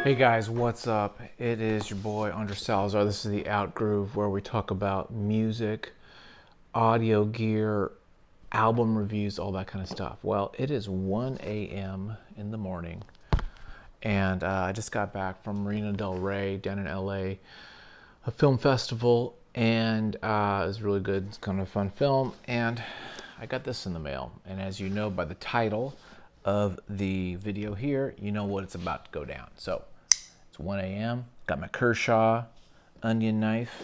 Hey guys, what's up? It is your boy Andre Salazar. This is the Outgroove, where we talk about music, audio gear, album reviews, all that kind of stuff. Well, it is 1 a.m. in the morning, and I just got back from Marina Del Rey down in LA, a film festival, and it was really good. It's kind of a fun film, and I got this in the mail. And as you know by the title of the video here, you know what it's about to go down. So it's 1 a.m. Got my Kershaw onion knife.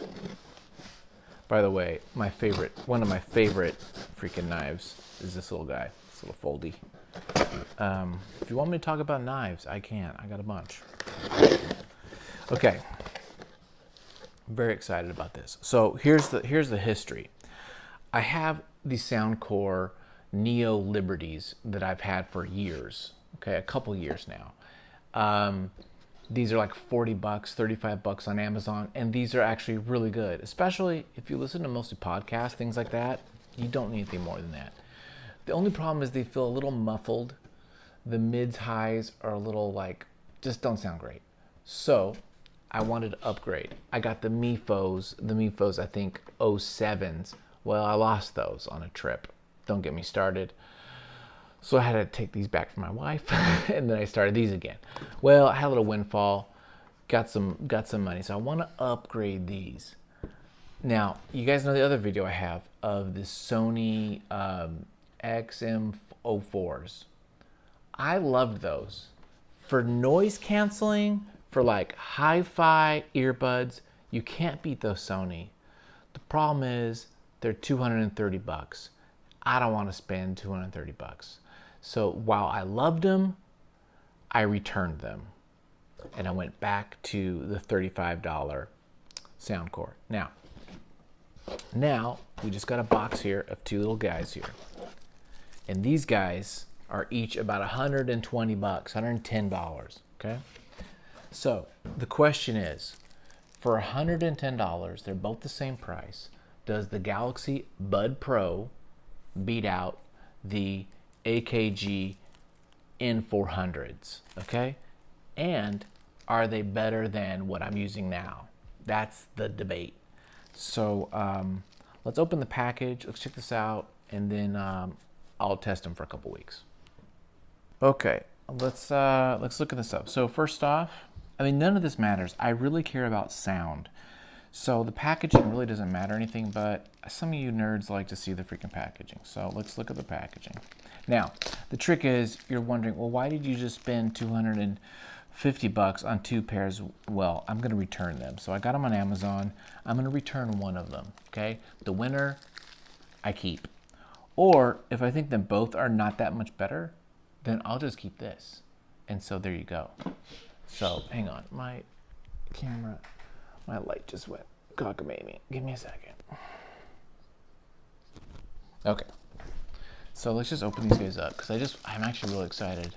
By the way, one of my favorite freaking knives is this little guy, this little foldy. If you want me to talk about knives, I can. I got a bunch. Okay, I'm very excited about this. So here's the history. I have the Soundcore Neo Liberties that I've had for years. Okay, a couple years now. These are like $40, $35 on Amazon, and these are actually really good. Especially if you listen to mostly podcasts, things like that. You don't need anything more than that. The only problem is they feel a little muffled. The mids, highs are a little just don't sound great. So I wanted to upgrade. I got the Mifos, I think 07s. Well, I lost those on a trip. Don't get me started. So I had to take these back from my wife, and then I started these again. Well, I had a little windfall, got some money, so I want to upgrade these. Now, you guys know the other video I have of the Sony XM04s. I loved those. For noise canceling, for like hi-fi earbuds, you can't beat those Sony. The problem is they're $230. I don't want to spend $230. So while I loved them, I returned them. And I went back to the $35 Soundcore. Now, we just got a box here of two little guys here. And these guys are each about $120, $110, okay? So the question is, for $110, they're both the same price. Does the Galaxy Bud Pro beat out the AKG N400s, okay? And are they better than what I'm using now? That's the debate. So let's open the package, let's check this out, and then I'll test them for a couple weeks. Okay, let's look at this up. So first off, I mean, none of this matters. I really care about sound. So the packaging really doesn't matter anything, but some of you nerds like to see the freaking packaging. So let's look at the packaging. Now, the trick is, you're wondering, well, why did you just spend $250 on two pairs? Well, I'm gonna return them. So I got them on Amazon. I'm gonna return one of them, okay? The winner, I keep. Or if I think them both are not that much better, then I'll just keep this. And so there you go. So hang on, my light just went cockamamie. Give me a second. Okay. So let's just open these guys up, because I'm actually really excited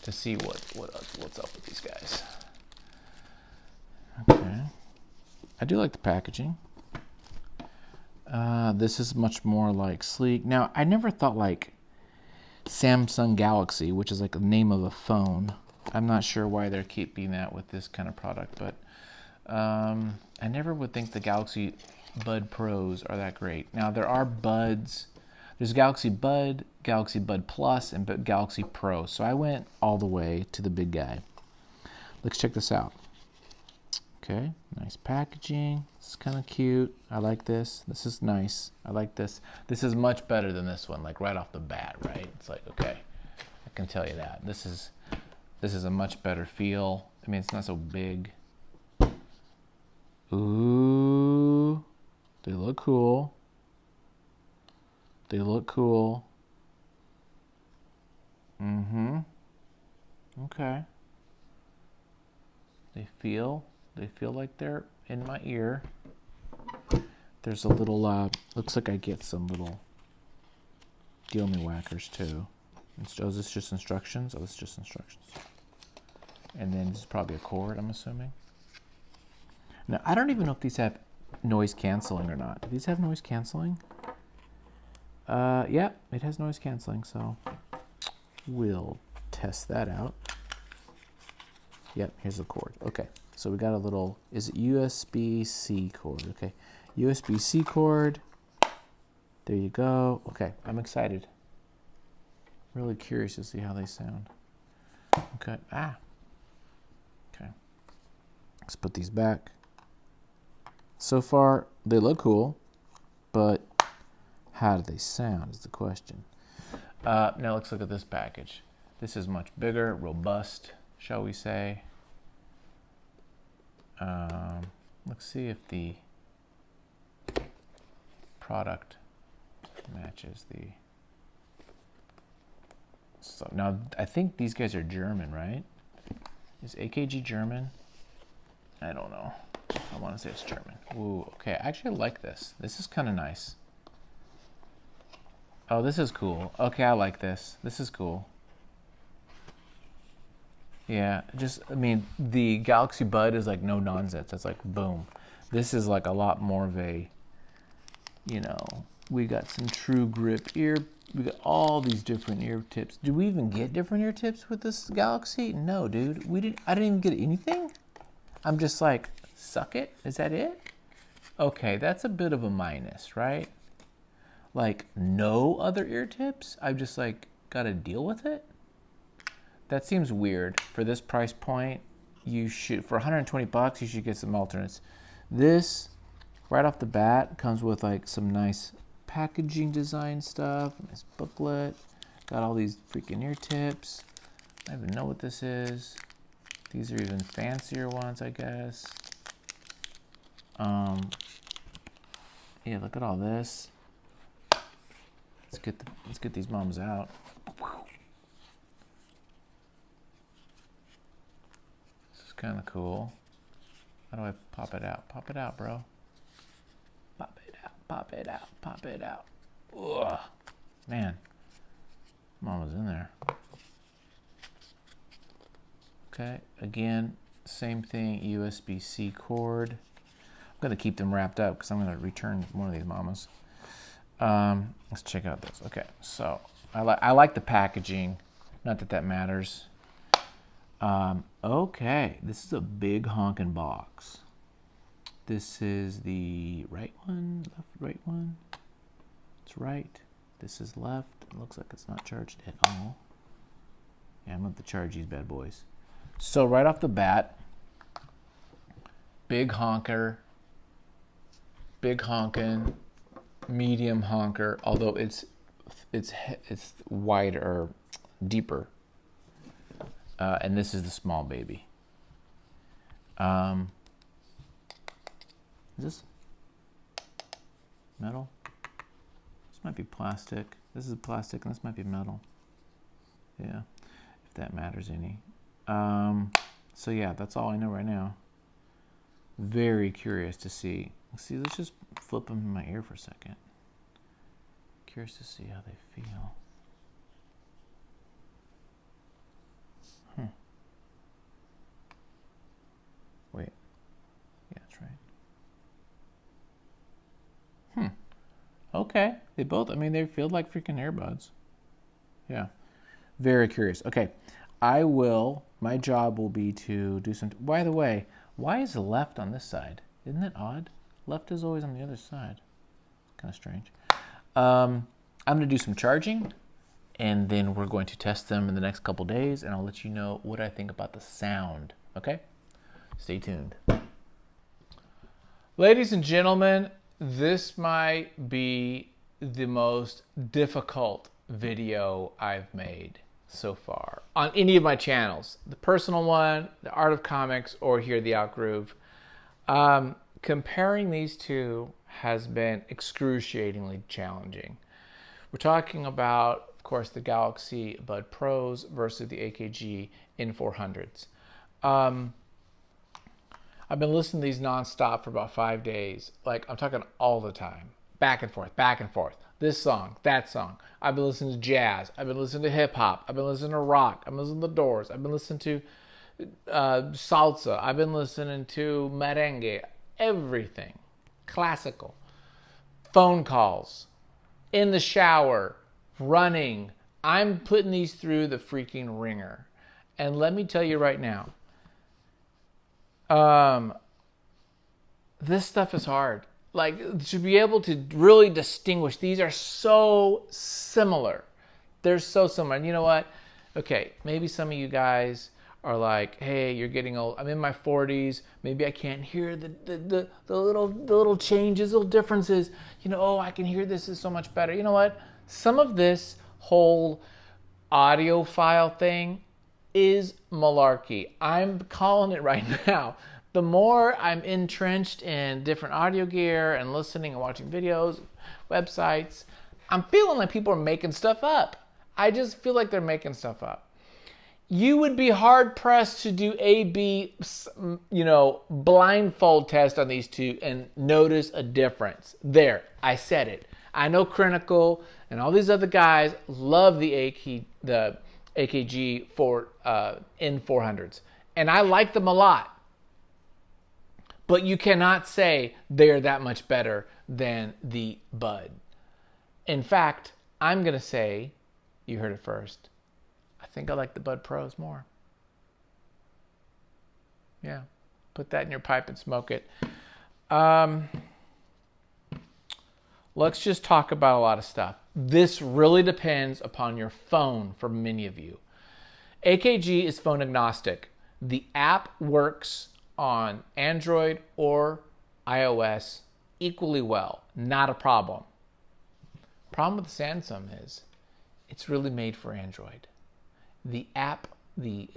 to see what's up with these guys. Okay. I do like the packaging. This is much more like sleek. Now, I never thought like Samsung Galaxy, which is like the name of a phone. I'm not sure why they're keeping that with this kind of product, but I never would think the Galaxy Bud Pros are that great. Now, there are Buds. There's Galaxy Bud Plus, and Galaxy Pro. So I went all the way to the big guy. Let's check this out. Okay, nice packaging. It's kind of cute. I like this. This is nice. I like this. This is much better than this one, like right off the bat, right? It's like, okay, I can tell you that. This is a much better feel. I mean, it's not so big. Ooh, they look cool. They look cool. Okay. They feel like they're in my ear. There's a little, looks like I get some little deal me whackers too. Oh, is this just instructions? Oh, this is just instructions. And then this is probably a cord, I'm assuming. Now, I don't even know if these have noise canceling or not. Do these have noise canceling? Yeah, it has noise canceling, so we'll test that out. Yep, here's the cord. Okay, so we got a little, is it USB-C cord? Okay, USB-C cord. There you go. Okay, I'm excited. Really curious to see how they sound. Okay, okay. Let's put these back. So far, they look cool, but how do they sound is the question. Now let's look at this package. This is much bigger, robust, shall we say. Let's see if the product matches the stuff. Now, I think these guys are German, right? Is AKG German? I don't know. I want to say it's German. Ooh, okay. Actually, I like this. This is kind of nice. Oh, this is cool. Okay, I like this. This is cool. Yeah, I mean, the Galaxy Bud is like no nonsense. It's like, boom. This is like a lot more of a, you know, we got some true grip ear. We got all these different ear tips. Do we even get different ear tips with this Galaxy? No, dude. I didn't even get anything. I'm just like, suck it? Is that it? Okay, that's a bit of a minus, right? Like, no other ear tips? I've just like, got to deal with it? That seems weird. For this price point, you should, for 120 bucks, you should get some alternates. This, right off the bat, comes with like some nice packaging design stuff, nice booklet, got all these freaking ear tips. I don't even know what this is. These are even fancier ones, I guess. Yeah, look at all this. Let's get these moms out. This is kind of cool. How do I pop it out? Pop it out, bro. Pop it out, pop it out, pop it out. Ugh. Man, mama's in there. Okay, again, same thing, USB-C cord. I'm gonna keep them wrapped up because I'm gonna return one of these mamas. Let's check out this. Okay, so I like the packaging. Not that that matters. Okay, this is a big honking box. This is the right one, left, right one. It's right. This is left. It looks like it's not charged at all. Yeah, I'm going to have to charge these bad boys. So right off the bat, big honker, big honkin', medium honker, although it's wider or deeper. And this is the small baby. Is this metal? This might be plastic. This is plastic and this might be metal. Yeah, if that matters any. So yeah, that's all I know right now. Very curious to see. Let's just flip them in my ear for a second. Curious to see how they feel. Wait. Yeah, that's right. Okay. They both, I mean, they feel like freaking earbuds. Yeah. Very curious. Okay. My job will be to do some, by the way, why is the left on this side? Isn't that odd? Left is always on the other side. Kind of strange. I'm going to do some charging, and then we're going to test them in the next couple days, and I'll let you know what I think about the sound. Okay? Stay tuned. Ladies and gentlemen, this might be the most difficult video I've made so far on any of my channels. The personal one, the Art of Comics, or here, the Outgroove. Comparing these two has been excruciatingly challenging. We're talking about, of course, the Galaxy Bud Pros versus the AKG N400s. I've been listening to these nonstop for about 5 days. Like, I'm talking all the time. Back and forth, back and forth. This song, that song. I've been listening to jazz. I've been listening to hip hop. I've been listening to rock. I've been listening to The Doors. I've been listening to salsa. I've been listening to merengue. Everything. Classical. Phone calls. In the shower. Running. I'm putting these through the freaking ringer. And let me tell you right now, This stuff is hard. Like, to be able to really distinguish, these are so similar. They're so similar. And you know what? Okay, maybe some of you guys are like, hey, you're getting old. I'm in my 40s. Maybe I can't hear the little changes, little differences. You know, oh, I can hear this is so much better. You know what? Some of this whole audio file thing is malarkey. I'm calling it right now. The more I'm entrenched in different audio gear and listening and watching videos, websites, I'm feeling like people are making stuff up. I just feel like they're making stuff up. You would be hard pressed to do A/B, blindfold test on these two and notice a difference. There, I said it. I know Critical and all these other guys love the AKG for N400s, and I like them a lot. But you cannot say they're that much better than the Bud. In fact, I'm going to say, you heard it first, I think I like the Bud Pros more. Yeah, put that in your pipe and smoke it. Let's just talk about a lot of stuff. This really depends upon your phone for many of you. AKG is phone agnostic. The app works on Android or iOS equally well. Not a problem. Problem with Samsung is it's really made for Android. The app, the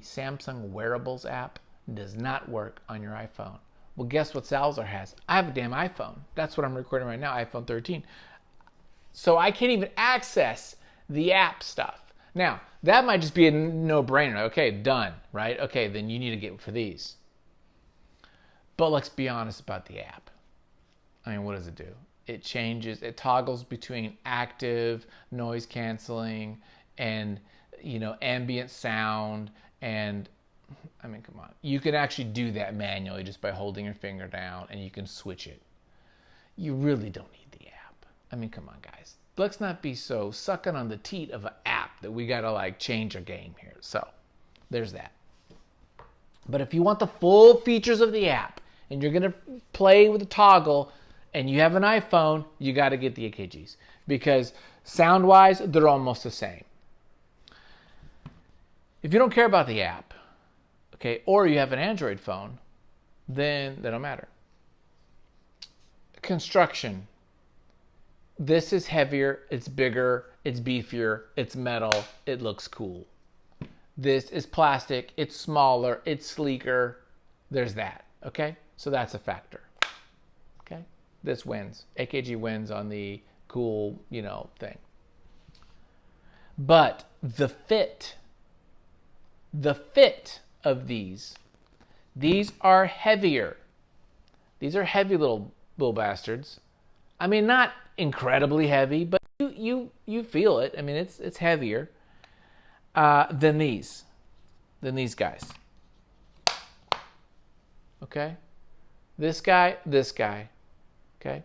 Samsung Wearables app does not work on your iPhone. Well, guess what Salazar has? I have a damn iPhone. That's what I'm recording right now, iPhone 13. So I can't even access the app stuff. Now, that might just be a no-brainer. Okay, done, right? Okay, then you need to get for these. But let's be honest about the app. I mean, what does it do? It changes, it toggles between active, noise canceling, and, ambient sound. And, I mean, come on. You can actually do that manually just by holding your finger down, and you can switch it. You really don't need the app. I mean, come on, guys. Let's not be so sucking on the teat of an app that we got to, change our game here. So, there's that. But if you want the full features of the app, and you're going to play with a toggle, and you have an iPhone, you got to get the AKGs. Because sound-wise, they're almost the same. If you don't care about the app, okay, or you have an Android phone, then they don't matter. Construction. This is heavier, it's bigger, it's beefier, it's metal, it looks cool. This is plastic, it's smaller, it's sleeker. There's that, okay? So that's a factor, okay? This wins. AKG wins on the cool, thing. But the fit of these are heavier. These are heavy little bastards. I mean, not incredibly heavy, but you feel it. I mean, it's heavier than these guys. Okay? This guy. Okay?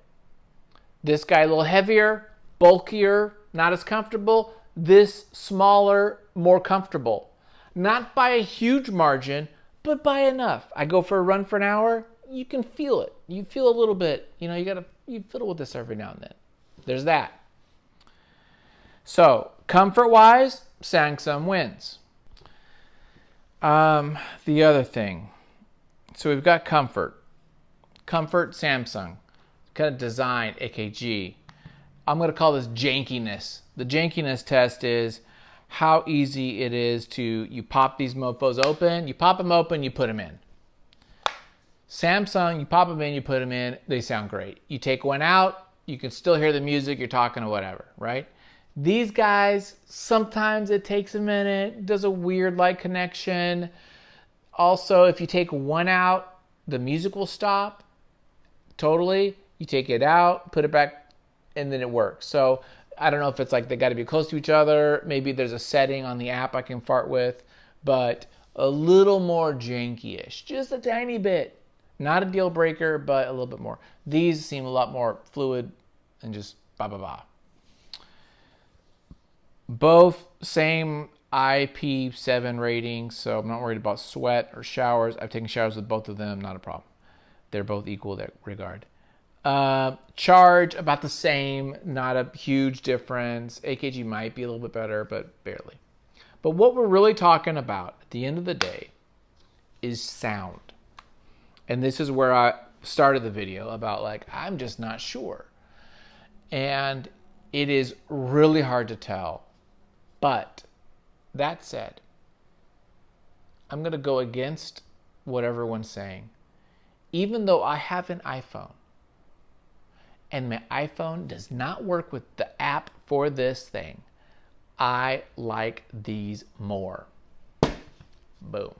This guy a little heavier, bulkier, not as comfortable. This smaller, more comfortable. Not by a huge margin, but by enough. I go for a run for an hour, you can feel it. You feel a little bit. You fiddle with this every now and then. There's that. So, comfort-wise, Samsung wins. The other thing. So we've got comfort. Comfort, Samsung. Kind of design, AKG. I'm going to call this jankiness. The jankiness test is how easy it is to, you pop these mofos open, you pop them open, you put them in. Samsung, you pop them in, you put them in, they sound great. You take one out, you can still hear the music, you're talking or whatever, right? These guys, sometimes it takes a minute, does a weird connection. Also, if you take one out, the music will stop totally. You take it out, put it back, and then it works. So I don't know if it's they got to be close to each other. Maybe there's a setting on the app I can fart with, but a little more janky-ish, just a tiny bit. Not a deal breaker, but a little bit more. These seem a lot more fluid and just ba-ba-ba. Both same IP7 rating, so I'm not worried about sweat or showers. I've taken showers with both of them, not a problem. They're both equal in that regard. Charge about the same, not a huge difference. AKG might be a little bit better, but barely. But what we're really talking about at the end of the day is sound. And this is where I started the video about, like, I'm just not sure. And it is really hard to tell. But that said, I'm going to go against what everyone's saying. Even though I have an iPhone, and my iPhone does not work with the app for this thing, I like these more. Boom.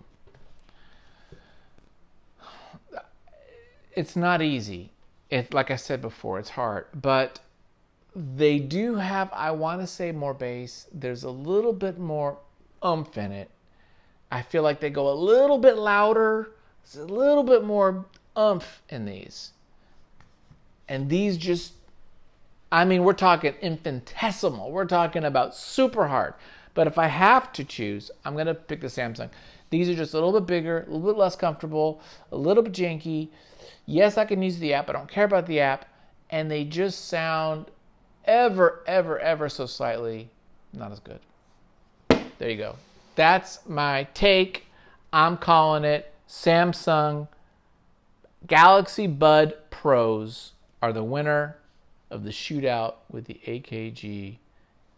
It's not easy. Like I said before, it's hard. But they do have, I want to say, more bass. There's a little bit more oomph in it. I feel like they go a little bit louder. There's a little bit more oomph in these. And these just, I mean, we're talking infinitesimal. We're talking about super hard. But if I have to choose, I'm going to pick the Samsung. These are just a little bit bigger, a little bit less comfortable, a little bit janky. Yes, I can use the app. I don't care about the app. And they just sound ever so slightly not as good. There you go. That's my take. I'm calling it Samsung Galaxy Bud Pros are the winner of the shootout with the AKG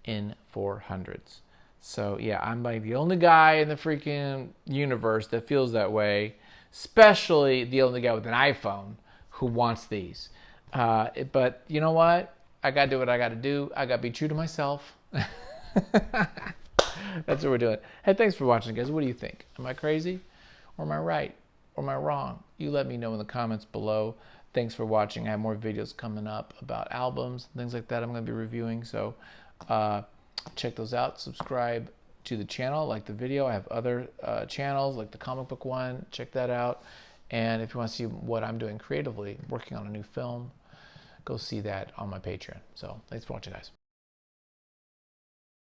N400s. So yeah, I'm like the only guy in the freaking universe that feels that way, especially the only guy with an iPhone who wants these. But you know what? I got to do what I got to do. I got to be true to myself. That's what we're doing. Hey, thanks for watching, guys. What do you think? Am I crazy? Or am I right? Or am I wrong? You let me know in the comments below. Thanks for watching. I have more videos coming up about albums and things like that I'm going to be reviewing. So check those out. Subscribe to the channel. Like the video. I have other channels like the comic book one. Check that out. And if you want to see what I'm doing creatively, working on a new film, go see that on my Patreon. So thanks for watching, guys.